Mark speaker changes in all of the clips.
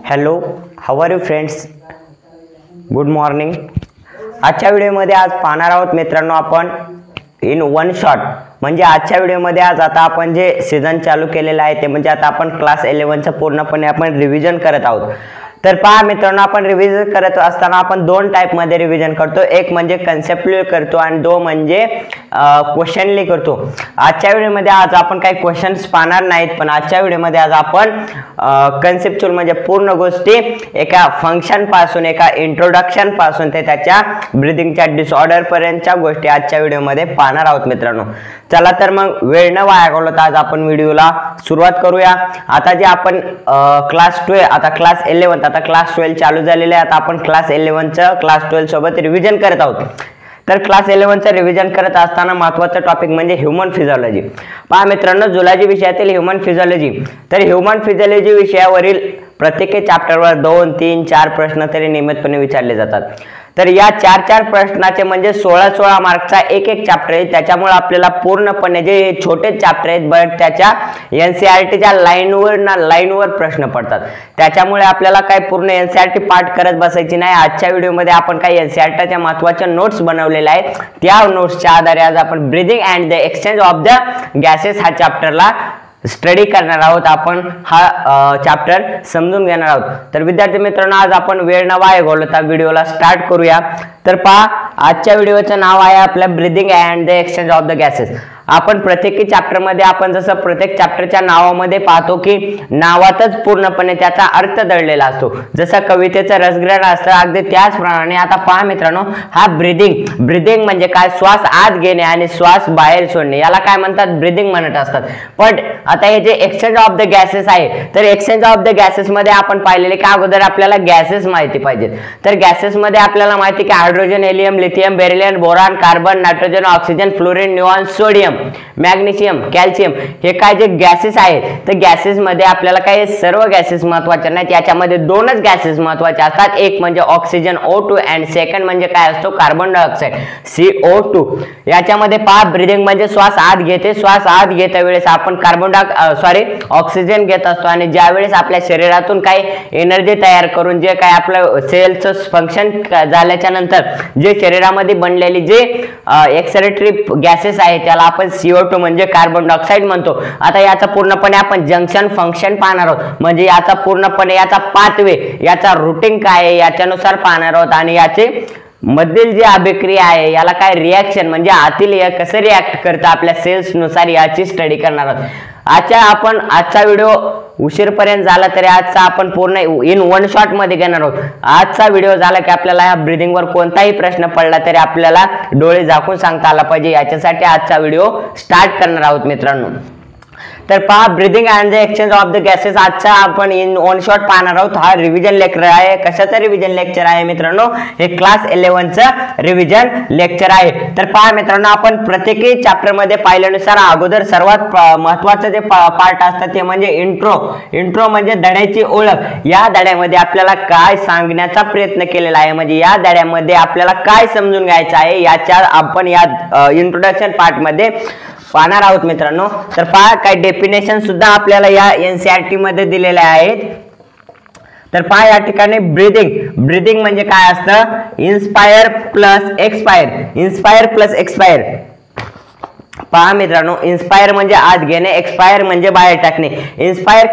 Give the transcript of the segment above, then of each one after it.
Speaker 1: Hello, how are you friends? Good morning. आजच्या व्हिडिओमध्ये आज पाहणार आहोत मित्रांनो आपण इन वन शॉट, म्हणजे आजच्या व्हिडिओमध्ये आज आता आपण जे सीझन चालू केलेला आहे ते म्हणजे आता आपण क्लास 11चं पूर्णपणे आपण रिव्हिजन करत आहोत. तर पहा मित्रांनो, आपण रिव्हिजन करत असताना आपण दोन टाईपमध्ये रिव्हिजन करतो. एक म्हणजे कन्सेप्चुअल करतो आणि दो म्हणजे क्वेश्चनली करतो. आजच्या व्हिडिओमध्ये आज आपण काही क्वेश्चन्स पाहणार नाहीत, पण आजच्या व्हिडिओमध्ये आज आपण कन्सेप्चुअल म्हणजे पूर्ण गोष्टी एका फंक्शन पासून, एका इंट्रोडक्शन पासून ते त्याच्या ब्रीदिंगच्या डिसऑर्डर पर्यंतच्या गोष्टी आजच्या व्हिडिओमध्ये पाहणार आहोत मित्रांनो. चला तर मग वेळ न वाया घालवता आज आपण व्हिडिओला सुरुवात करूया. आता जे आपण क्लास 12 आता क्लास 11 आता क्लास 12 चालू झालेले आहे. आता आपण क्लास 11चं क्लास 12 सोबत रिव्हिजन करत आहोत. तर क्लास 11चं रिव्हिजन करत असताना महत्त्वाचा टॉपिक म्हणजे ह्यूमन फिजिओलॉजी. पहा मित्रांनो, झुलॉजी विषयातील ह्यूमन फिजिओलॉजी. तर ह्यूमन फिजिओलॉजी विषयावरील प्रत्येक चॅप्टरवर 2, 3, 4 प्रश्न तरी नियमितपणे विचारले जातात. तर या 4 प्रश्नाचे म्हणजे 16 मार्कचा एक चॅप्टर आहे. त्याच्यामुळे आपल्याला पूर्णपणे जे छोटे चॅप्टर आहेत बट त्याच्या एनसीईआरटीच्या लाईनवर प्रश्न पडतात. त्याच्यामुळे आपल्याला काय पूर्ण एनसीईआरटी पाठ करत बसायची नाही. आजच्या व्हिडिओमध्ये आपण काही एनसीईआरटीच्या महत्त्वाच्या नोट्स बनवलेल्या आहेत. त्या नोट्सच्या आधारे आज आपण breathing and the exchange of the gases हा चॅप्टरला स्टडी करणार आहोत. आपण हा चॅप्टर समजून घेणार आहोत. तर विद्यार्थी मित्रांनो, आज आपण वेळ न वाया घालवता व्हिडिओला स्टार्ट करूया. तर पहा, आजच्या व्हिडिओचं नाव आहे आपल्या breathing and the exchange of the gases. आपण प्रत्येक चॅप्टरमध्ये आपण जसं प्रत्येक चॅप्टरच्या नावामध्ये पाहतो की नावातच पूर्णपणे त्याचा अर्थ दडलेला असतो. जसं कवितेचं रसग्रहण असतं अगदी त्याचप्रमाणे आता पहा मित्रांनो, हा ब्रीदिंग म्हणजे काय? श्वास आत घेणे आणि श्वास बाहेर सोडणे, याला काय म्हणतात? ब्रीदिंग म्हणत असतात. पण आता हे जे एक्सचेंज ऑफ द गॅसेस आहे, तर एक्सचेंज ऑफ द गॅसेस मध्ये आपण पाहिलेले की अगोदर आपल्याला गॅसेस माहिती पाहिजेत. तर गॅसेस मध्ये आपल्याला माहिती की hydrogen, helium, lithium, beryllium, boron, carbon, nitrogen, oxygen, fluorine, neon, sodium, magnesium, calcium हे काय जे गॅसेस आहेत. तर गॅसेस मध्ये आपल्याला काय सर्व गॅसेस महत्त्वाचे नाहीत. याच्यामध्ये दोनच गॅसेस महत्त्वाचे असतात. एक म्हणजे ऑक्सिजन O2 अँड सेकंड म्हणजे काय असतो? Carbon dioxide CO2. याच्यामध्ये पहा, ब्रीदिंग म्हणजे श्वास आत घेते. श्वास आत घेत्या वेळेस आपण ऑक्सिजन घेत असतो आणि ज्या वेळेस आपल्या शरीरातून काही एनर्जी तयार करून जे काय आपलं सेलचं फंक्शन झाल्याच्या नंतर जे शरीरामध्ये बनलेली जे एक्सरेटरी गॅसेस आहेत त्याला आपण CO2 म्हणजे कार्बन डायऑक्साइड म्हणतो. आता याचा पूर्णपणे आपण जंक्शन फंक्शन पाहणार आहोत. म्हणजे याचा पूर्णपणे याचा पाथवे, याचा रूटिंग काय आहे याच्यानुसार पाहणार आहोत. आणि याचे मधील जी अभिक्रिया आहे याला काय रिॲक्शन म्हणजे आतील कसं रिॲक्ट करतं आपल्या सेल्स नुसार याची स्टडी करणार आहोत. आजचा व्हिडिओ उशीरपर्यंत झाला तरी आजचा आपण पूर्ण इन वन शॉट मध्ये घेणार आहोत. आजचा व्हिडिओ झाला की आपल्याला या ब्रीदिंगवर कोणताही प्रश्न पडला तरी आपल्याला डोळे झाकून सांगता आला पाहिजे. याच्यासाठी आजचा व्हिडिओ स्टार्ट करणार आहोत मित्रांनो. तर पहा, breathing and the exchange of the gases आजचा आपण इन वन शॉट पाहणार आहोत. हा रिव्हिजन लेक्चर आहे. कशाचा रिव्हिजन लेक्चर आहे मित्रांनो? हे क्लास 11चं रिव्हिजन लेक्चर आहे. तर पहा मित्रांनो, आपण प्रत्येक चॅप्टर मध्ये पाहिल्यानुसार अगोदर सर्वात महत्त्वाचं जे पार्ट असतं ते म्हणजे इंट्रो म्हणजे धड्याची ओळख. या धड्यामध्ये आपल्याला काय सांगण्याचा प्रयत्न केलेला आहे, म्हणजे या धड्यामध्ये आपल्याला काय समजून घ्यायचं आहे याच्या आपण या इंट्रोडक्शन पार्ट मध्ये पाहणार आहोत मित्रांनो. तर पहा, काही डेफिनेशन सुद्धा आपल्याला या एनसीईआरटी मध्ये दिलेल्या आहेत. तर पहा, या ठिकाणी ब्रीदिंग म्हणजे काय असतं? Inspire plus expire. पहा मित्रांनो, इन्स्पायर म्हणजे आत घेणे, एक्सपायर म्हणजे बाहेर टाकणे. इन्स्पायर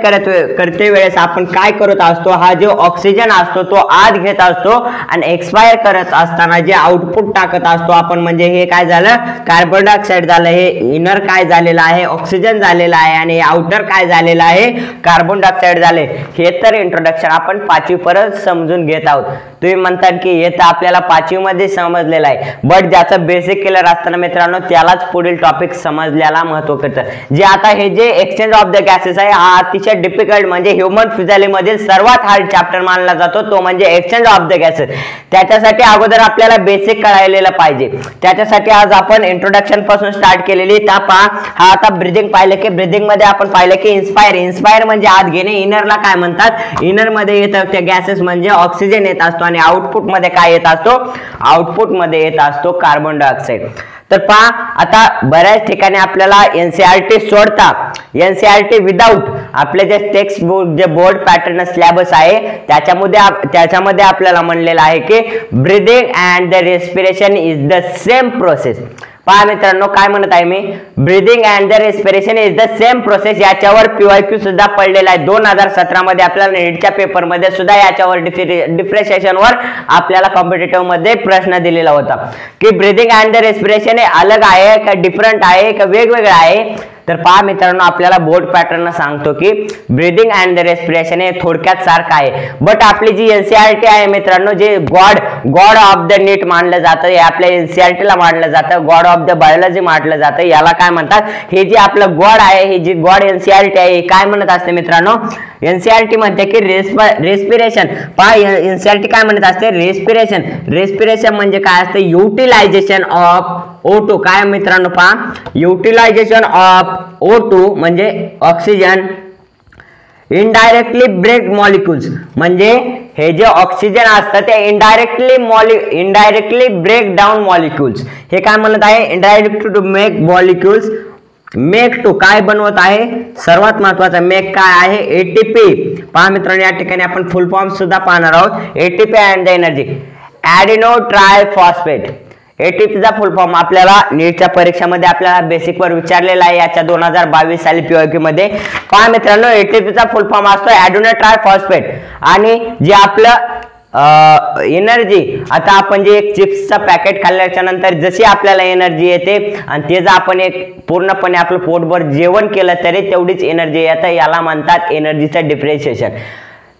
Speaker 1: करते वेळेस आपण काय करत असतो? हा जो ऑक्सिजन असतो तो आत घेत असतो आणि एक्सपायर करत असताना जे आउटपुट टाकत असतो आपण, म्हणजे हे काय झालं? कार्बन डायऑक्साइड झालं. हे इनर काय झालेलं आहे? ऑक्सिजन झालेलं आहे. आणि आउटर काय झालेलं आहे? कार्बन डायऑक्साइड झाले. हे तर इंट्रोडक्शन आपण 5वी परत समजून घेत आहोत. तुम्ही म्हणतात की हे तर आपल्याला 5वी मध्ये समजलेलं आहे, बट ज्याचं बेसिक क्लिअर असताना मित्रांनो त्यालाच पुढील टॉपिक समजल्याला महत्व करतं. जे आता हे जे एक्सचेंज ऑफ द गॅसेस आहे हा अतिशय डिफिकल्ट म्हणजे ह्यूमन फिजिओलॉजी मधील सर्वात हार्ड चॅप्टर मानला जातो. तो म्हणजे एक्सचेंज ऑफ द गॅसेस. त्याच्यासाठी अगोदर आपल्याला बेसिक कळायलेलं पाहिजे. त्याच्यासाठी आज आपण इंट्रोडक्शन पासून स्टार्ट केलेली. पहा, हा आता ब्रीदिंग पाहिलं की ब्रीदिंग मध्ये आपण पाहिलं की इन्स्पायर म्हणजे आत घेणे. इनरला काय म्हणतात? इनर मध्ये येतं त्या गॅसेस म्हणजे ऑक्सिजन येत असतो आणि आउटपुट मध्ये काय येत असतो? आउटपुट मध्ये येत असतो कार्बन डायऑक्साइड. तर पहा आता बऱ्याच ठिकाणी आपल्याला एनसीईआरटी सोडता एनसीईआरटी विदाउट आपले जे टेक्स्ट बुक जे बोर्ड पॅटर्न सिलेबस आहे त्याच्यामध्ये आपल्याला म्हणलेलं आहे की breathing and the respiration is the same process. पहा मित्रांनो काय म्हणत आहे मी, breathing and the respiration is the same process. याच्यावर पीवायक्यू सुद्धा पडलेला आहे 2017 मध्ये आपल्याला नीटच्या पेपर मध्ये सुद्धा याच्यावर डिफरेंशिएशन वर आपल्याला कॉम्पिटिटिव्ह मध्ये प्रश्न दिलेला होता की ब्रीदिंग अँड द रेस्पिरेशन हे अलग आहे का डिफरंट आहे का वेगवेगळं आहे। तर पहा मित्रांनो आपल्याला बोर्ड पॅटर्न सांगतो की ब्रीदिंग अँड द रेस्पिरेशन हे थोडक्यात सारखं आहे, बट आपली जी एनसीईआरटी आहे मित्रांनो जे गॉड ऑफ द नीट मानलं जातं, हे आपल्या एनसीईआरटी ला मानलं जातं, गॉड ऑफ द बायोलॉजी मानलं जातं, याला काय म्हणतात, हे जे आपलं गॉड आहे, हे जी गॉड एनसीईआरटी आहे काय म्हणत असते मित्रांनो, एनसीईआरटी म्हणते की रेस्पिरेशन। पहा एनसीईआरटी काय म्हणत असते, रेस्पिरेशन म्हणजे काय असते, युटिलायझेशन ऑफ O2। काय मित्रांनो पहा, युटिलायझेशन ऑफ O2 म्हणजे ऑक्सिजन इनडायरेक्टली ब्रेक मॉलिक्युल्स, म्हणजे हे जे ऑक्सिजन असतं ते इनडायरेक्टली ब्रेक डाऊन मॉलिक्युल्स। हे काय म्हणत आहे, indirectly to make molecules make to काय बनवत आहे, सर्वात महत्वाचा मेक काय आहे, एटीपी। पहा मित्रांनो या ठिकाणी आपण फुल फॉर्म सुद्धा पाहणार आहोत, ATP and the energy adeno triphosphate. एटीपीचा फुल फॉर्म आपल्याला नीटच्या परीक्षेमध्ये आपल्याला बेसिक वर विचारलेला आहे याच्या 2022 साली पीवायक्यू मध्ये। पहा मित्रांनो एटीपीचा फुल फॉर्म असतो ॲडिनो ट्रायफॉस्फेट, आणि जे आपलं एनर्जी, आता आपण जे एक चिप्सचा पॅकेट खाल्ल्याच्या नंतर जशी आपल्याला एनर्जी येते आणि ते जर आपण एक पूर्णपणे आपलं पोटभर जेवण केलं तरी तेवढीच एनर्जी येते, याला म्हणतात एनर्जीचं डिफरेंशिएशन।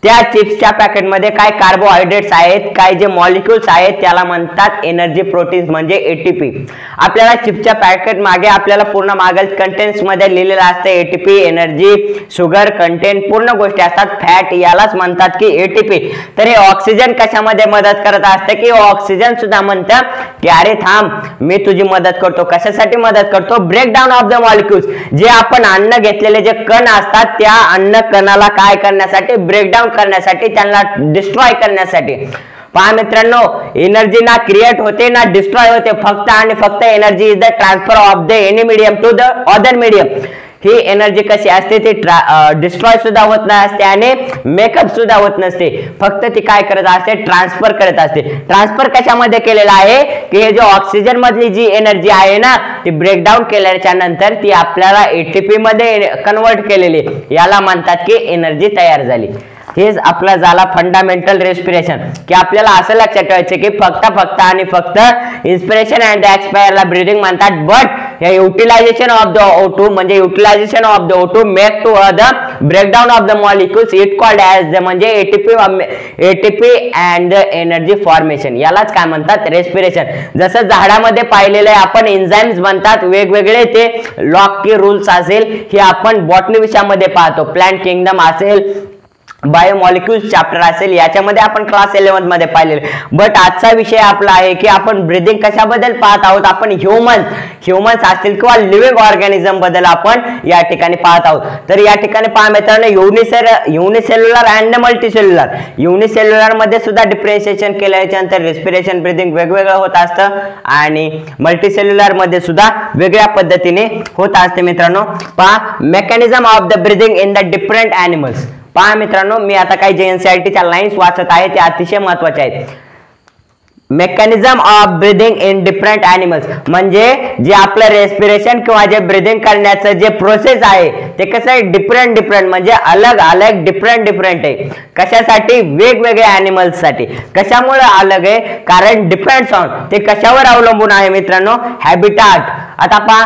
Speaker 1: त्या चिप्सच्या पॅकेटमध्ये काय कार्बोहायड्रेट्स आहेत, काय जे मॉलिक्युल्स आहेत त्याला म्हणतात एनर्जी प्रोटीन्स म्हणजे एटीपी। आपल्याला चिप्सच्या पॅकेट मागे आपल्याला पूर्ण मागल कंटेंट्स मध्ये लिहिलेलं असतं एटीपी, एनर्जी, शुगर कंटेंट पूर्ण गोष्टी असतात, फॅट, यालाच म्हणतात की एटीपी। तर हे ऑक्सिजन कशामध्ये मदत करत असते की ऑक्सिजन सुद्धा म्हणतं की अरे थांब मी तुझी मदत करतो, कशासाठी मदत करतो, ब्रेकडाऊन ऑफ द मॉलिक्युल्स। जे आपण अन्न घेतलेले जे कण असतात त्या अन्न कणाला काय करण्यासाठी, ब्रेकडाऊन करण्यासाठी, त्यांना डिस्ट्रॉय करण्यासाठी। पहा मित्रांनो एनर्जी ना क्रिएट होते ना डिस्ट्रॉय होते, फक्त आणि फक्त energy is the transfer of the any medium to the other medium. ही एनर्जी कशी असते, ती डिस्ट्रॉय सुद्धा होत नसते आणि मेकअप सुद्धा होत नसते, फक्त ती काय करत असते, ट्रान्सफर करत असते। ट्रान्सफर कशामध्ये केलेलं आहे की हे जो ऑक्सिजन मधली जी एनर्जी आहे ना ती ब्रेकडाऊन केल्याच्या नंतर ती आपल्याला एटीपी मध्ये कन्वर्ट केलेली, याला म्हणतात की एनर्जी तयार झाली। हेच आपला झाला फंडामेंटल रेस्पिरेशन, की आपल्याला असं लक्षात ठेवायचं की फक्त आणि फक्त इन्स्पिरेशन अँड एक्सपायरला ब्रीदिंग म्हणतात, बट हे युटिलायझेशन ऑफ द O2 म्हणजे utilisation of the O2 make to the breakdown of the molecules it called as the म्हणजे ATP and the energy formation, यालाच काय म्हणतात रेस्पिरेशन। जसं झाडामध्ये पाहिलेलं आहे आपण एन्झाइम्स बनतात वेगवेगळे, ते लॉक की रूल्स असेल हे आपण बॉटनी विषयामध्ये पाहतो, प्लांट किंगडम असेल, बायोमॉलिक्युल्स चॅप्टर असेल, याच्यामध्ये आपण क्लास 11 मध्ये पाहिलेले। बट आजचा विषय आपला आहे की आपण ब्रीदिंग कशाबद्दल पाहत आहोत, आपण ह्यूमन्स असतील किंवा लिव्हिंग ऑर्गॅनिझम बद्दल आपण या ठिकाणी पाहत आहोत। तर या ठिकाणी पहा मित्रांनो युनिसेल्युलर अँड मल्टीसेल्युलर, युनिसेल्युलर मध्ये सुद्धा डिफरेंशिएशन केल्याच्या नंतर रेस्पिरेशन ब्रीदिंग वेगवेगळं होत असतं आणि मल्टीसेल्युलर मध्ये सुद्धा वेगळ्या पद्धतीने होत असते। मित्रांनो पहा mechanism of the breathing in the different animals. पहा मित्रांनो मी आता काही जे एनसीईआरटीच्या लाईन्स वाचत आहे ते अतिशय महत्वाचे आहेत। Mechanism of breathing in different animals म्हणजे जे आपलं रेस्पिरेशन किंवा जे ब्रीदिंग करण्याचं जे प्रोसेस आहे ते कसं आहे, डिफरंट म्हणजे अलग डिफरंट आहे। कशासाठी, वेगवेगळ्या ॲनिमल्स साठी। कशामुळे अलग आहे, कारण डिपेंड्स ऑन, ते कशावर अवलंबून आहे मित्रांनो, हॅबिटाट। आता पहा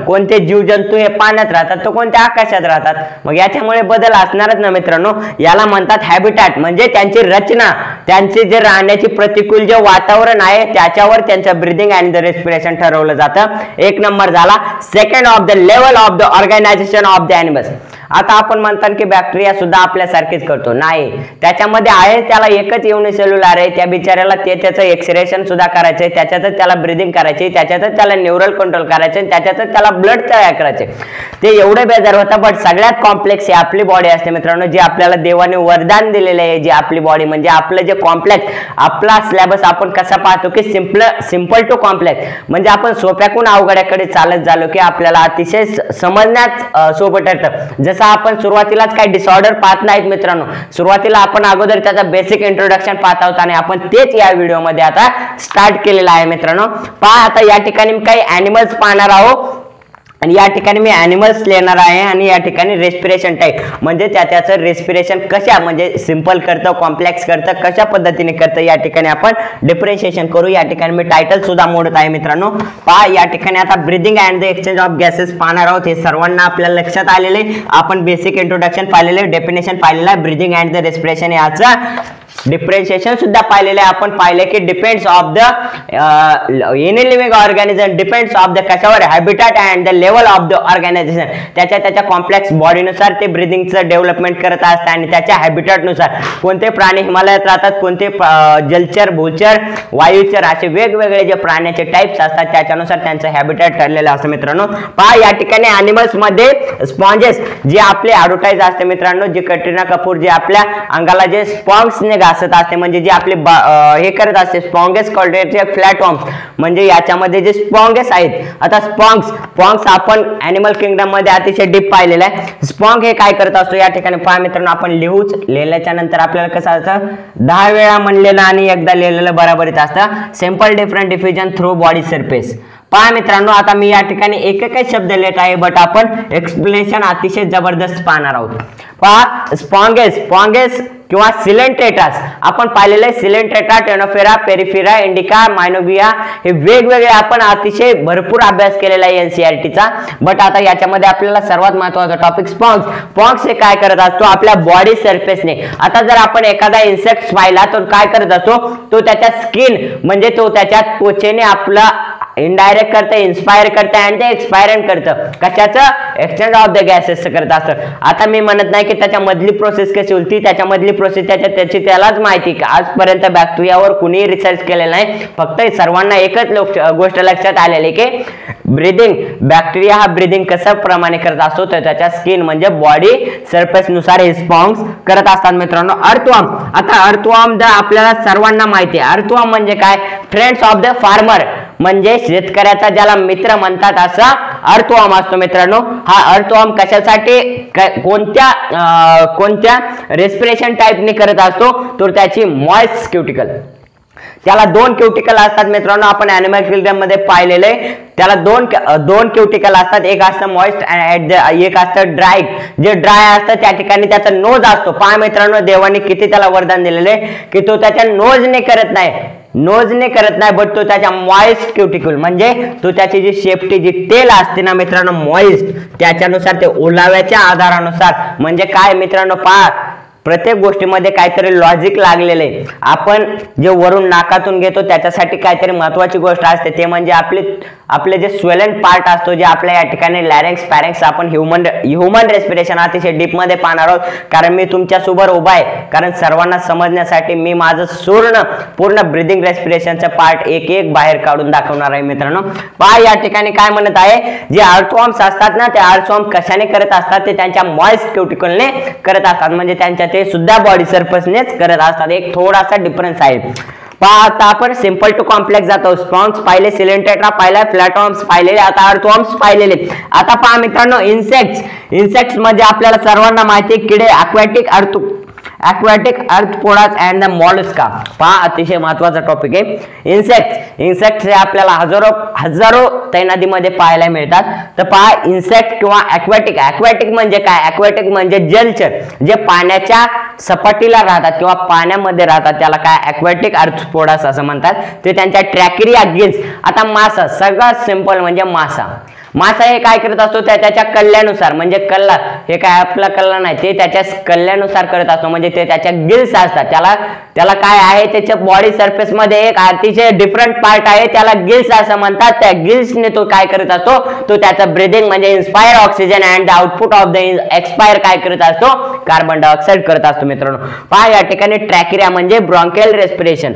Speaker 1: कोणते जीवजंतू हे पाण्यात राहतात तर कोणते आकाशात राहतात, मग याच्यामुळे बदल असणारच ना मित्रांनो, याला म्हणतात हॅबिटाट म्हणजे त्यांची रचना, त्यांचे जे राहण्याची प्रतिकूल जे वातावरण आहे त्याच्यावर त्यांचं ब्रीदिंग अँड द रेस्पिरेशन ठरवलं जातं। एक नंबर झाला। Second of the level of the organisation of the animals. आता आपण म्हणतात की बॅक्टेरिया सुद्धा आपल्यासारखेच करतो, नाही, त्याच्यामध्ये आहे त्याला एकच युनिसेल्युलर आहे, त्या बिचाऱ्याला त्याचं एक्सरेशन सुद्धा करायचंय, त्याच्यातच त्याला ब्रीदिंग करायचे, त्याच्यातच त्याला न्यूरल कंट्रोल करायचे, त्याच्यातच त्याला ब्लड तयार करायचे, ते एवढे बेजार होतं. बट सगळ्यात कॉम्प्लेक्स ही आपली बॉडी असते मित्रांनो, जी आपल्याला देवाने वरदान दिलेले आहे, जी आपली बॉडी म्हणजे आपलं जे कॉम्प्लेक्स, आपला सिलेबस आपण कसा पाहतो की सिंपल टू कॉम्प्लेक्स, म्हणजे आपण सोप्याकून अवघड्याकडे चालत झालो की आपल्याला अतिशय समजण्यात सोपं ठरतं. जसं आपण सुरुवातीलाच काही डिसऑर्डर पाहत नाहीत मित्रांनो, सुरुवातीला आपण अगोदर त्याचा बेसिक इंट्रोडक्शन पाहत आहोत आणि आपण तेच या व्हिडिओमध्ये आता स्टार्ट केलेलं आहे मित्रांनो. पहा, आता या ठिकाणी मी काही ॲनिमल्स पाहणार आहोत आणि या ठिकाणी मी ॲनिमल्स लिहिणार आहे आणि या ठिकाणी रेस्पिरेशन टाईप म्हणजे त्याचं रेस्पिरेशन कशा, म्हणजे सिंपल करतं, कॉम्प्लेक्स करतं, कशा पद्धतीने करतं, या ठिकाणी आपण डिफरेन्शिएशन करू. या ठिकाणी मी टायटल सुद्धा मोडत आहे मित्रांनो. पहा, या ठिकाणी आता breathing and the exchange of gases पाहणार आहोत. हे सर्वांना आपल्याला लक्षात आलेले, आपण बेसिक इंट्रोडक्शन पाहिलेले, डेफिनेशन पाहिलेलं आहे, ब्रीदिंग अँड द रेस्पिरेशन याचं डिफरेन्शिएशन सुद्धा पाहिलेले. आपण पाहिले की depends of the any living organism, depends of the कशावर, habitat and the level of the organisation, त्याच्या कॉम्प्लेक्स बॉडीनुसार ते ब्रीदिंगचं डेव्हलपमेंट करत असतात आणि त्याच्या हॅबिटॅटनुसार कोणते प्राणी हिमालयात राहतात, कोणते जलचर, भूचर, वायुचर, असे वेगवेगळे जे प्राण्याचे टाइप्स असतात त्याच्यानुसार त्यांचं हॅबिटॅट ठरलेलं असतं मित्रांनो. पहा, या ठिकाणी ॲनिमल्स मध्ये स्पॉन्जेस, जे आपले ॲडव्हर्टाइज असते मित्रांनो, जे कटरीना कपूर जे आपल्या अंगाला जे स्पॉन्ग्सने घासत असते, म्हणजे जे आपले हे करत असते, स्पॉन्गेस कॉल्डेटचे फ्लॅटॉर्म्स, म्हणजे याच्यामध्ये जे स्पॉन्गेस आहेत. आता स्पॉन्ग्स आपण ॲनिमल किंगडम मध्ये अतिशय डीप पाहिलेलं आहे. स्पॉन्ग हे काय करत असतो या ठिकाणी पहा मित्रांनो, आपण लिहिल्याच्या नंतर आपल्याला कसं असतं, 10 वेळा म्हणलेलं आणि एकदा लिहिलेलं बरोबरीत असतं. Simple different diffusion through body surface. पहा मित्रांनो, आता मी या ठिकाणी एकच शब्द लिहित आहे, बट आपण एक्सप्लेनेशन अतिशय जबरदस्त पाहणार आहोत. पहा, स्पॉन्गेस किंवा सिलेंट्रेटास आपण पाहिलेले, सिलेंट्रेटा, टेनोफेरा, पेरिफेरा, इंडिका, मायनोबिया, हे वेगवेगळे आपण अतिशय भरपूर अभ्यास केलेला आहे एनसीईआरटीचा. बट आता याच्यामध्ये आपल्याला सर्वात महत्त्वाचा टॉपिक स्पॉन्ग्स हे काय करत असतो आपल्या बॉडी सरफेसने. आता जर आपण एखादा इन्सेक्ट पाहिला तर काय करत असतो, तो त्याच्या स्किन म्हणजे तो त्याच्या त्वचेने आपला इनडायरेक्ट करतं, इन्स्पायर करतं आणि ते एक्सपायरंट करतं, कशाचं, एक्सचेंज ऑफ द गॅसेस करत असतं. आता मी म्हणत नाही की त्याच्यामधली प्रोसेस कशी होती, त्याच्यामधली प्रोसेस त्याची त्यालाच माहिती. आजपर्यंत बॅक्टेरियावर कुणीही रिसर्च केलेला नाही, फक्त सर्वांना एकच गोष्ट लक्षात आलेली की ब्रीदिंग, बॅक्टेरिया हा ब्रीदिंग कसं प्रमाणे करत असतो तर त्याच्या स्किन म्हणजे बॉडी सरफेस नुसार हे स्पॉन्ग्स करत असतात मित्रांनो. अर्थवॉर्म, आता अर्थवॉर्म आपल्याला सर्वांना माहिती आहे. अर्थवॉर्म म्हणजे काय, फ्रेंड्स ऑफ द फार्मर, म्हणजे शेतकऱ्याचा ज्याला मित्र म्हणतात असा अर्थवॉर्म असतो मित्रांनो. हा अर्थवॉर्म कशासाठी, कोणत्या रेस्पिरेशन टाईपने करत असतो, तर त्याची मॉइस्ट क्युटिकल, त्याला 2 क्युटिकल असतात मित्रांनो. आपण ॲनिमल किंगडम मध्ये पाहिलेले, त्याला दोन क्युटिकल असतात, एक असतं मॉइस्ट आणि एक असतं ड्राय. जे ड्राय असतं त्या ठिकाणी त्याचा नोज असतो. पहा मित्रांनो, देवाने किती त्याला वरदान दिलेले की तो त्याच्या नोजने करत नाही, बट तो त्याच्या मॉइस्ट क्युटिकल म्हणजे तो त्याची जी शेपटी, जी तेल असते ना मित्रांनो मॉइस्ट, त्याच्यानुसार ते ओलाव्याच्या आधारानुसार, म्हणजे काय मित्रांनो, पहा प्रत्येक गोष्टीमध्ये काहीतरी लॉजिक लागलेलं आहे. आपण जे वरून नाकातून घेतो त्याच्यासाठी काहीतरी महत्वाची गोष्ट असते, ते म्हणजे आपले जे स्वेलन पार्ट असतो, जे आपल्या या ठिकाणी लॅरिंक्स, पॅरिंक्स, आपण ह्युमन रेस्पिरेशन अतिशय डीप मध्ये पाहणार आहोत. कारण मी तुमच्या सोबत उभा आहे, कारण सर्वांना समजण्यासाठी मी माझं पूर्ण ब्रीदिंग रेस्पिरेशनचं पार्ट एक बाहेर काढून दाखवणार आहे मित्रांनो. पहा या ठिकाणी काय म्हणत आहे, जे अर्थवॉर्म्स असतात ना, ते अर्थवॉर्म कशाने करत असतात, ते त्यांच्या मॉइस्ट क्युटिकलने करत असतात, म्हणजे त्यांच्या ते सुद्धा बॉडी सरफेसनेच करत असतात. एक थोडासा डिफरन्स आहे. पहा, आता आपण सिंपल टू कॉम्प्लेक्स जातो. स्पॉन्ग्स पाहिले, सिलेंट्रेटा पाहिला, फ्लॅटॉर्म्स पाहिलेले, आता अर्थवॉर्म्स पाहिलेले. आता पहा मित्रांनो, इन्सेक्ट्स म्हणजे आपल्याला सर्वांना माहिती आहे, किडे, aquatic arthropods and the mollusca. पहा, अतिशय महत्वाचा टॉपिक आहे. इन्सेक्ट्स हे आपल्याला हजारो तैनादीमध्ये पाहायला मिळतात. तर पहा, इन्सेक्ट किंवा aquatic म्हणजे काय, aquatic म्हणजे जलचर, जे पाण्याच्या सपाटीला राहतात किंवा पाण्यामध्ये राहतात, त्याला काय aquatic arthropods असं म्हणतात. ते त्यांच्या ट्रॅकिरिया गिल्स. आता मासा, सगळ्यात सिंपल म्हणजे मासा. मासा हे काय करत असतो त्याच्या कल्ल्यानुसार, म्हणजे कल्ला हे काय आपला कल्ला नाही, ते त्याच्या कल्ल्यानुसार करत असतो, म्हणजे ते त्याच्या गिल्स असतात, त्याला काय आहे त्याच्या बॉडी सरफेस मध्ये एक अतिशय डिफरंट पार्ट आहे, त्याला गिल्स असं म्हणतात. त्या गिल्सने तो काय करत असतो, तो त्याचा ब्रीदिंग म्हणजे inspire oxygen and the output of the expire काय करत असतो, कार्बन डायऑक्साइड करत असतो. मित्रांनो पहा या ठिकाणी ट्रॅकिरिया म्हणजे ब्रॉन्कियल रेस्पिरेशन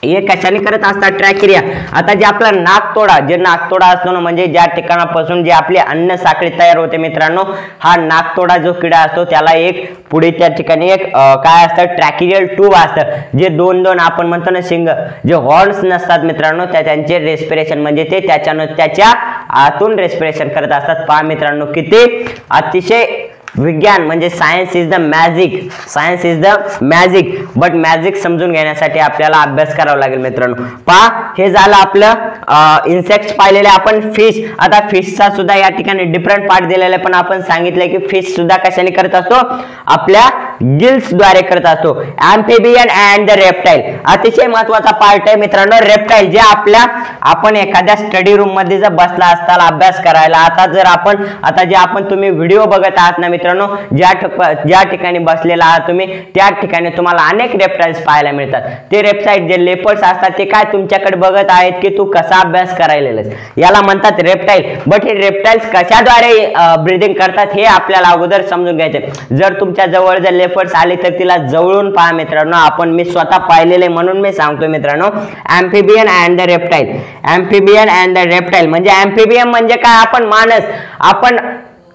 Speaker 1: हे कशाने करत असतात, ट्रॅकिरिया. आता जे आपला नाकतोडा असतो ना, म्हणजे ज्या ठिकाणापासून जे आपली अन्न साखळी तयार होते मित्रांनो, हा नाकतोडा जो किडा असतो त्याला एक पुढे त्या ठिकाणी एक काय असतं ट्रॅकिरियल ट्यूब असतं, जे दोन आपण म्हणतो ना शिंग, जे हॉर्न्स नसतात मित्रांनो, त्यांचे रेस्पिरेशन म्हणजे ते त्याच्या आतून रेस्पिरेशन करत असतात. पहा मित्रांनो किती अतिशय विज्ञान म्हणजे science is the magic, but magic समजून घेण्यासाठी आपल्याला अभ्यास करावा लागेल. मित्रांनो पहा हे झालं आपलं इन्सेक्ट्स पाहिलेले आपण. फिश, आता फिशचा सुद्धा या ठिकाणी डिफरंट पार्ट दिलेला आहे, पण आपण सांगितलं की फिश सुद्धा कशाने करत असतो, आपल्या गिल्स द्वारे करत असतो. ॲम्फिबियन अँड द रेप्टाइल अतिशय महत्वाचा पार्ट आहे मित्रांनो. रेप्टाइल जे आपण एखाद्या स्टडी रूम मध्ये जर बसला असताल अभ्यास करायला, आता जे आपण तुम्ही व्हिडिओ बघत आहात ना मित्रांनो, ज्या ठिकाणी बसलेला आहात तुम्ही त्या ठिकाणी तुम्हाला अनेक रेप्टाइल्स पाहायला मिळतात. ते रेप्टाइल जे लेपर्ड्स असतात ते काय तुमच्याकडे बघत आहेत की तू कसा अभ्यास करायला, याला म्हणतात रेप्टाइल. बट हे रेप्टाइल्स कशाद्वारे ब्रीदिंग करतात हे आपल्याला अगोदर समजून घ्यायचे. जर तुमच्या जवळ जर लेपर्ड्स आले तर तिला जवळून पहा मित्रांनो. मी स्वतः पाहिलेले म्हणून मी सांगतो मित्रांनो. ॲम्फिबियन अँड द रेप्टाइल म्हणजे ॲम्फिबियन म्हणजे काय, आपण माणस. आपण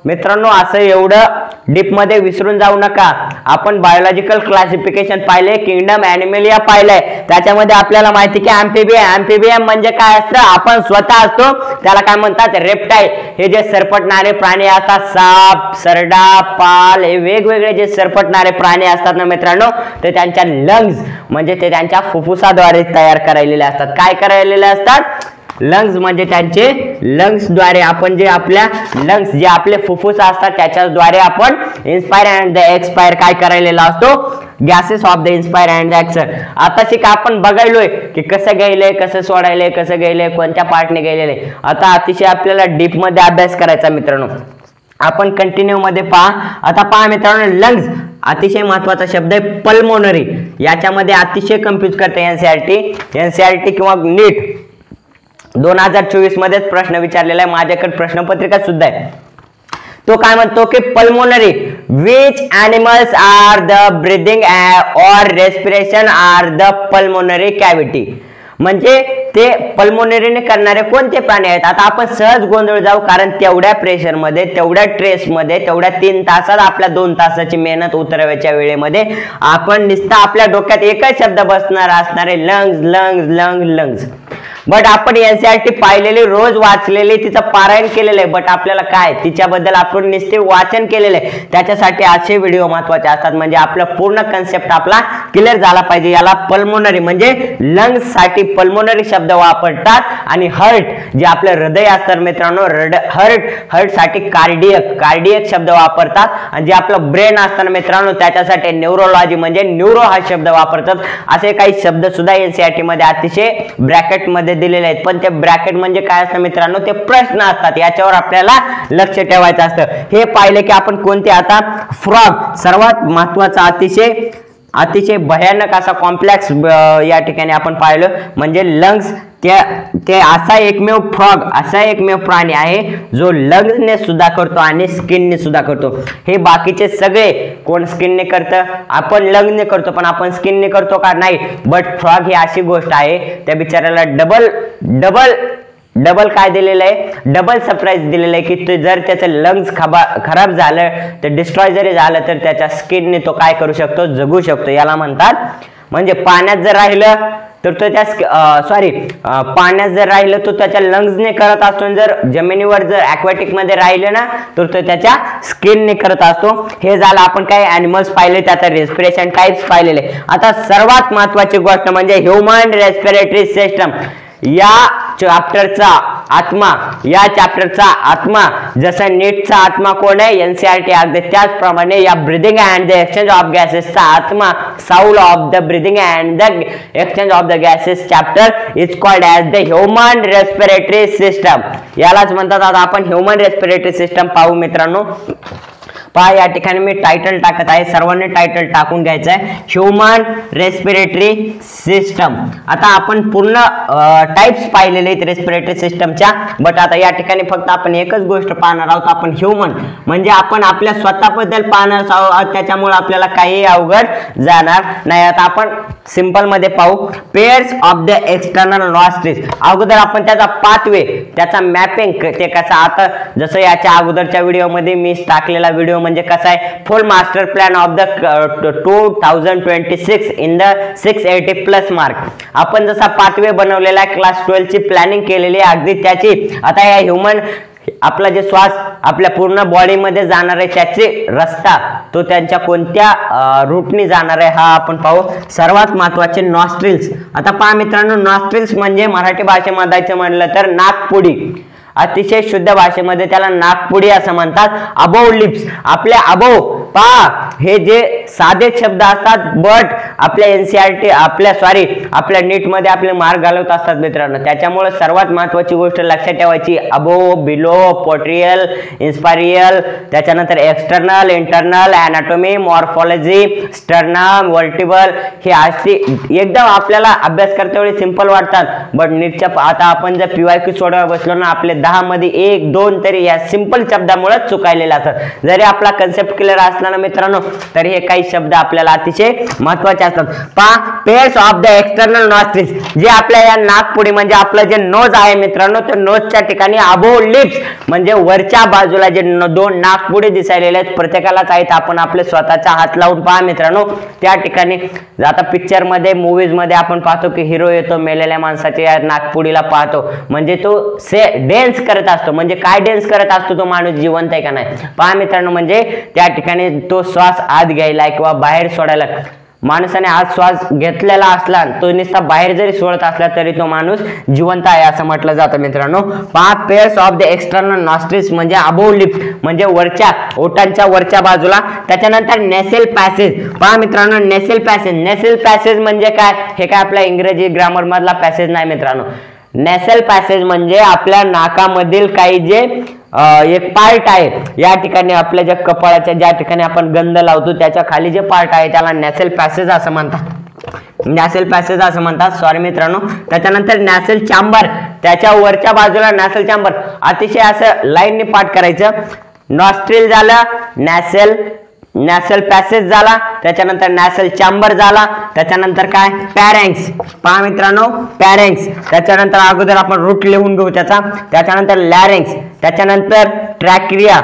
Speaker 1: मित्रांनो असं एवढं डीप मध्ये विसरून जाऊ नका. आपण बायोलॉजिकल क्लासिफिकेशन पाहिले, किंगडम ॲनिमलिया पाहिलंय, त्याच्यामध्ये आपल्याला माहिती की ॲम्फिबियन म्हणजे काय असतं, आपण स्वतः असतो त्याला काय म्हणतात रेप्टाइल. हे जे सरपटणारे प्राणी असतात, साप, सरडा, पाल, हे वेगवेगळे जे सरपटणारे प्राणी असतात ना मित्रांनो, ते त्यांच्या लंग्स म्हणजे ते त्यांच्या फुफ्फुसाद्वारे तयार करायलेले असतात. काय करायलेले असतात, लंग्स म्हणजे त्यांचे लंग्सद्वारे आपण जे आपल्या लंग्स जे आपले फुफ्फुस असतात त्याच्याद्वारे आपण इन्स्पायर अँड द एक्सपायर काय करायलेला असतो, gases of the inspire and the expire. आता शिका आपण बघायलोय की कसं गेले, कसं सोडायले, कसं गेले, कोणत्या पार्टने गेलेले. आता अतिशय आपल्याला डीप मध्ये अभ्यास करायचा मित्रांनो. आपण कंटिन्यू मध्ये पहा. आता पहा मित्रांनो, लंग्स अतिशय महत्वाचा शब्द आहे. पल्मोनरी याच्यामध्ये अतिशय कन्फ्युज करते एनसीईआरटी किंवा नीट 2024 मध्येच प्रश्न विचारलेला आहे. माझ्याकडे प्रश्नपत्रिका सुद्धा आहे. तो काय म्हणतो की pulmonary which animals are the breathing और respiration are the pulmonary cavity, म्हणजे ते पल्मोनरीने करणारे कोणते प्राणी आहेत. आता आपण सहज गोंधळ जाऊ, कारण तेवढ्या प्रेशर मध्ये, तेवढ्या ट्रेस मध्ये, तेवढ्या 3 तासात आपल्या 2 तासाची मेहनत उतरवायच्या वेळेमध्ये आपण नुसता आपल्या डोक्यात एकच शब्द बसणार असणारे लंग्स. बट आपण एनसीईआरटी पाहिलेली, रोज वाचलेली, तिचं पारायण केलेलं आहे, बट आपल्याला काय तिच्याबद्दल आपण नुसते वाचन केलेलं आहे. त्याच्यासाठी असे व्हिडिओ महत्वाचे असतात, म्हणजे आपला पूर्ण कन्सेप्ट आपला क्लिअर झाला पाहिजे. याला पल्मोनरी म्हणजे लंग्स साठी पल्मोनरी शब्द वापरतात. आणि हार्ट जे आपलं हृदय असतं मित्रांनो, हार्ट साठी कार्डियक शब्द वापरतात. आणि जे आपलं ब्रेन असतं मित्रांनो त्याच्यासाठी न्यूरोलॉजी म्हणजे न्यूरो हा शब्द वापरतात. असे काही शब्द सुद्धा एनसीईआरटी मध्ये अतिशय ब्रॅकेट मध्ये दिलेले आहेत. पण ते ब्रॅकेट म्हणजे काय असतं मित्रांनो, ते प्रश्न असतात, याच्यावर आपल्याला लक्ष ठेवायचं असतं. हे पाहिले की आपण कोणते, आता फ्रॉग सर्वात महत्वाचा अतिशय भयानक असा कॉम्प्लेक्स या ठिकाणी आपण पाहिलं, म्हणजे लंग्स ते असा एकमेव प्राणी आहे जो लंग्सने सुद्धा करतो आणि स्किनने सुद्धा करतो. हे बाकीचे सगळे कोण स्किनने करतं, आपण लंग्सने करतो, पण आपण स्किनने करतो का, नाही. बट फ्रॉग ही अशी गोष्ट आहे, त्या बिचाऱ्याला डबल काय दिलेलं आहे, डबल सरप्राईज दिलेलं आहे की जर त्याचं लंग्स खराब झालं, तर डिस्ट्रॉय जरी झालं, तर त्याच्या स्किनने तो काय करू शकतो, जगू शकतो. याला म्हणतात, म्हणजे पाण्यात जर राहिलं तर तो पाण्यात जर राहिलं तो त्याच्या लंग्सने करत असतो. जर जमिनीवर जर ॲक्वॅटिक मध्ये राहिलं ना, तर तो त्याच्या स्किनने करत असतो. हे झालं आपण काय ॲनिमल्स पाहिले, त्याचा रेस्पिरेशन टाइप्स पाहिलेले. आता सर्वात महत्वाची गोष्ट म्हणजे ह्युमन रेस्पिरेटरी सिस्टम. या चॅप्टरचा आत्मा, या चॅप्टरचा आत्मा, जसं नीटचा आत्मा कोण आहे, एनसीईआरटी अगदी त्याचप्रमाणे या breathing and the exchange of गॅसेसचा आत्मा, soul of the breathing and the exchange of the gases chapter is called as the human respiratory system. यालाच म्हणतात. आता आपण ह्युमन रेस्पिरेटरी सिस्टम पाहू मित्रांनो. पहा या ठिकाणी मी टायटल टाकत आहे, सर्वांनी टायटल टाकून घ्यायचं आहे, ह्युमन रेस्पिरेटरी सिस्टम. आता आपण पूर्ण टाइप्स पाहिलेले आहेत रेस्पिरेटरी सिस्टमच्या, बट आता या ठिकाणी फक्त आपण एकच गोष्ट पाहणार आहोत. आपण ह्युमन म्हणजे आपण आपल्या स्वतःबद्दल पाहणार आहोत, त्याच्यामुळे आपल्याला काही अवघड जाणार नाही. आता आपण सिंपल मध्ये पाहू. Pairs of the external nostrils. अगोदर आपण त्याचा पाथवे, त्याचा मॅपिंग ते कसं, आता जसं याच्या अगोदरच्या व्हिडिओमध्ये मी टाकलेला व्हिडिओ म्हणजे कसं आहे, फुल master plan of the 2026 in the 680+ mark. आपण जसा पाथवे बनवलेला आहे, क्लास 12 ची प्लॅनिंग केलेली आहे अगदी त्याची. आता या ह्युमन आपला जे श्वास आपल्या पूर्ण बॉडी मध्ये जाणार आहे, त्याचे रस्ता तो त्यांच्या कोणत्या रूटनी जाणार आहे हा आपण पाहू. सर्वात महत्वाचे नॉस्ट्रिल्स. आता पहा मित्रांनो, नॉस्ट्रिल्स म्हणजे मराठी भाषेमध्ये म्हणलं तर नाकपुडी, अतिशय शुद्ध भाषेमध्ये त्याला नाकपुडी असं म्हणतात. अबोव लिप्स, आपल्या अबोव पहा, हे जे साधे शब्द असतात बट आपल्या एनसीईआरटी आपल्या नीट मध्ये आपले मार्क घालवत असतात मित्रांनो. त्याच्यामुळे सर्वात महत्वाची गोष्ट लक्षात ठेवायची, अबोव, बिलो, पोट्रियल, इन्स्पारियल, त्याच्यानंतर external, internal, anatomy, morphology, sternum, vertebral. हे अशी एकदम आपल्याला अभ्यास करते वेळी सिंपल वाटतात, बट नीटच्या आता आपण जर PYQ सोडवा बसलो ना, आपले 10 मध्ये 1-2 तरी या सिंपल शब्दामुळे चुकायलेले असतात. जरी आपला कन्सेप्ट क्लिअर असला ना मित्रांनो, तरी हे काही शब्द आपल्याला अतिशय महत्वाचे असतात. पहा, pairs of the external nostrils, जे आपल्या या नाकपुडी म्हणजे आपलं जे नोज आहे मित्रांनो, त्या नोजच्या ठिकाणी अबोव लिप्स म्हणजे वरच्या बाजूला जे 2 नाकपुडी दिसायलेले आहेत, प्रत्येकालाच आहेत. आपण आपले स्वतःचा हात लावून पहा मित्रांनो, त्या ठिकाणी आता पिक्चर मध्ये, मूवीज मध्ये आपण पाहतो की हिरो येतो, मेलेल्या माणसाच्या नाकपुडीला पाहतो, म्हणजे तो डेन्स करत असतो. म्हणजे काय डेन्स करत असतो, तो माणूस जिवंत आहे का नाही. पहा मित्रांनो, म्हणजे त्या ठिकाणी तो श्वास आत घ्यायला किंवा बाहेर सोडायला, माणसाने आत श्वास घेतलेला असला, तो नुसता बाहेर जरी सोडत असला तरी तो माणूस जिवंत आहे असं म्हटलं जातं मित्रांनो. पहा, pairs of the external nostrils म्हणजे अबोव लिप्स म्हणजे वरच्या ओठांच्या वरच्या बाजूला. त्याच्यानंतर नेसेल पॅसेज. पहा मित्रांनो, नेसेल पॅसेज. नेसेल पॅसेज म्हणजे काय, हे काय आपल्या इंग्रजी ग्रामर मधला पॅसेज नाही मित्रांनो. नेसल पॅसेज म्हणजे आपल्या नाकामधील काही जे एक पार्ट आहे, या ठिकाणी आपल्या ज्या कपाळाच्या ज्या ठिकाणी आपण गंध लावतो त्याच्या खाली जे पार्ट आहे त्याला नॅसल पॅसेज असं म्हणतात. नॅसल पॅसेज असं म्हणतात, सॉरी मित्रांनो. त्याच्यानंतर नॅसल चॅम्बर, त्याच्या वरच्या बाजूला नॅसल चॅम्बर. अतिशय असं लाईनने पाठ करायचं. नॉस्ट्रिल झालं, नॅसल पॅसेज झाला, त्याच्यानंतर नॅसल चॅम्बर झाला, त्याच्यानंतर काय पॅरेंक्स. पहा मित्रांनो, पॅरेंक्स. त्याच्यानंतर अगोदर आपण रूट लिहून घेऊ त्याचा. त्याच्यानंतर लॅरेंक्स, त्याच्यानंतर ट्रॅकिया,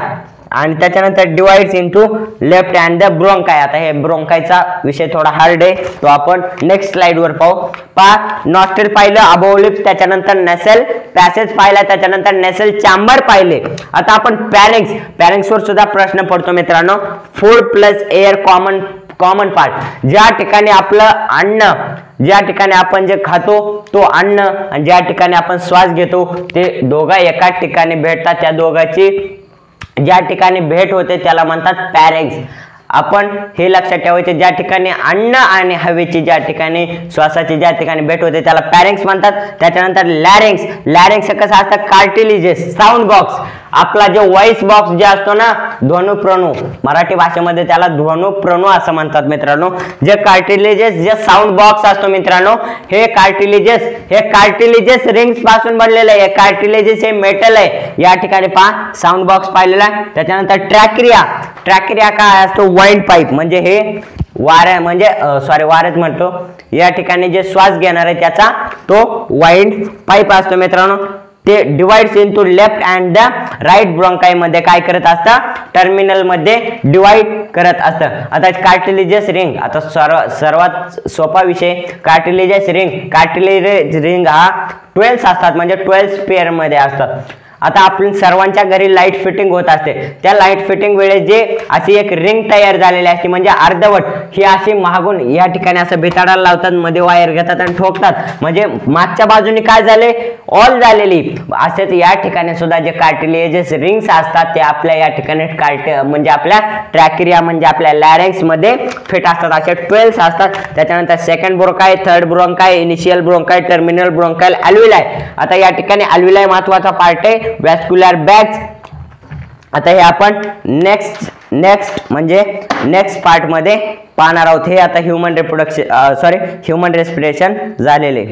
Speaker 1: आणि त्याच्यानंतर divides into left and the bronchi. आता हे ब्रोंकायचा विषय थोडा हार्ड आहे, तो आपण नेक्स्ट स्लाइड वर पाहू. पहा, नॉस्ट्रिल पाहिलं, अबोव लिप्स, त्याच्यानंतर नेसल पॅसेज पाहिला, त्याच्यानंतर नेसल चॅम्बर पाहिले. आता आपण पॅरेंक्स वर सुद्धा प्रश्न पडतो मित्रांनो. Food plus air common part, ज्या ठिकाणी आपलं अन्न, ज्या ठिकाणी आपण जे खातो तो अन्न, आणि ज्या ठिकाणी आपण श्वास घेतो ते दोघा एकाच ठिकाणी भेटतात. त्या दोघांची ज्या ठिकाणी भेट होते त्याला म्हणतात पॅरेंक्स. आपण हे लक्षात ठेवायचे, ज्या ठिकाणी अन्न आणि हवेची, ज्या ठिकाणी श्वासाची ज्या ठिकाणी भेट होते त्याला पॅरेंक्स म्हणतात. त्याच्यानंतर लॅरेंक्स कसं असतं, कार्टिलेजेस, साऊंड बॉक्स. आपला जो व्हॉइस बॉक्स जे असतो ना, ध्वनुप्रणू, मराठी भाषेमध्ये त्याला ध्वनुप्रणू असं म्हणतात मित्रांनो. जे कार्टिलेजेस, जे साऊंड बॉक्स असतो मित्रांनो, हे कार्टिलेजेस रिंग्स पासून बनलेलं आहे. कार्टिलेजेस हे मेटल आहे. या ठिकाणी पहा, साऊंड बॉक्स पाहिलेला आहे. त्याच्यानंतर ट्रॅकिया काय असतो, वाइंड पाईप, म्हणजे हे वाऱ्या म्हणजे वाऱ्यात म्हणतो, या ठिकाणी जे श्वास घेणार आहे त्याचा तो वाइंड पाईप असतो मित्रांनो. ते divides into left and the right bronchi मध्ये काय करत असतं, टर्मिनल मध्ये डिवाइड करत असतं. आता कार्टिलेजेस रिंग, आता सर्वात सोपा विषय, कार्टिलेजेस रिंग हा 12 असतात, म्हणजे 12 पेअर मध्ये असतात. आता आपण सर्वांच्या घरी लाईट फिटिंग होत असते, त्या लाईट फिटिंग वेळेस जे अशी एक रिंग तयार झालेली असते म्हणजे अर्धवट, ही अशी मागून या ठिकाणी असं भिताडाला लावतात, मध्ये वायर घेतात आणि ठोकतात, म्हणजे मागच्या बाजूने काय झाले, ऑल झालेली. असेच या ठिकाणी सुद्धा जे कार्टिलेजेस रिंग्स असतात ते आपल्या या ठिकाणी म्हणजे आपल्या ट्रॅकिरिया म्हणजे आपल्या लॅरिंक्स मध्ये फिट असतात. असे 12 असतात. त्याच्यानंतर second bronchi, third bronchi, initial bronchi, terminal bronchi, alveoli. आता या ठिकाणी अल्व्हिलाई महत्वाचा पार्ट आहे. वॅस्क्युलर बॅग्स, आता हे आपण नेक्स्ट पार्ट मध्ये पाहणार आहोत. हे आता ह्यूमन रिप्रोडक्शन ह्यूमन रेस्पिरेशन झालेले.